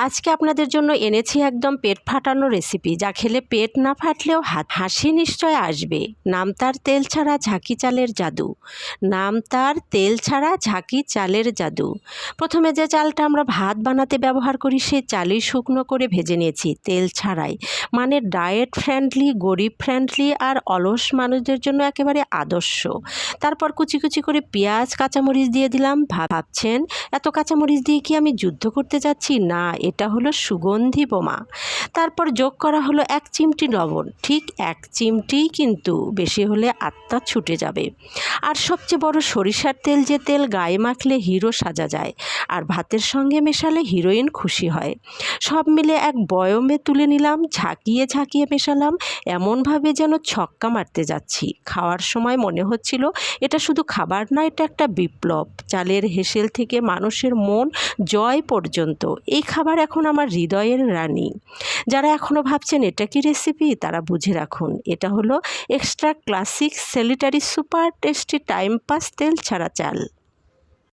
আজকে আপনাদের জন্য এনেছি একদম পেট ফাটানো রেসিপি, যা খেলে পেট না ফাটলেও হাসি নিশ্চয় আসবে। নাম তার তেল ছাড়া ঝাঁকি চালের জাদু। নাম তার তেল ছাড়া ঝাঁকি চালের জাদু। প্রথমে যে চালটা আমরা ভাত বানাতে ব্যবহার করি সেই চালই শুকনো করে ভেজে নিয়েছি তেল ছাড়াই, মানে ডায়েট ফ্রেন্ডলি, গরিব ফ্রেন্ডলি আর অলস মানুষদের জন্য একেবারে আদর্শ। তারপর কুচি কুচি করে পেঁয়াজ কাঁচামরিচ দিয়ে দিলাম। ভাবছেন এত কাঁচামরিচ দিয়ে কি আমি যুদ্ধ করতে যাচ্ছি? না, এটা হলো সুগন্ধি বোমা। তারপর যোগ করা হলো 1 চিমটি লবণ, ঠিক 1 চিমটিই, কিন্তু বেশি হলে আত্মা ছুটে যাবে। আর সবচেয়ে বড়, সরিষার তেল, যে তেল গায়ে মাখলে হিরো সাজা যায় আর ভাতের সঙ্গে মেশালে হিরোইন খুশি হয়। সব মিলে এক বয়মে তুলে নিলাম, ঝাঁকিয়ে ঝাঁকিয়ে মেশালাম এমনভাবে যেন ছক্কা মারতে যাচ্ছি। খাওয়ার সময় মনে হচ্ছিল এটা শুধু খাবার না, এটা একটা বিপ্লব। চালের হেসেল থেকে মানুষের মন জয় পর্যন্ত এই খাবার এখন আমার হৃদয়ের রানী। যারা এখনও ভাবছেন এটা কি রেসিপি, তারা বুঝে রাখুন, এটা হলো এক্সট্রা ক্লাসিক সেলিটারি সুপার টেস্টি টাইম পাস তেল ছাড়া চাল।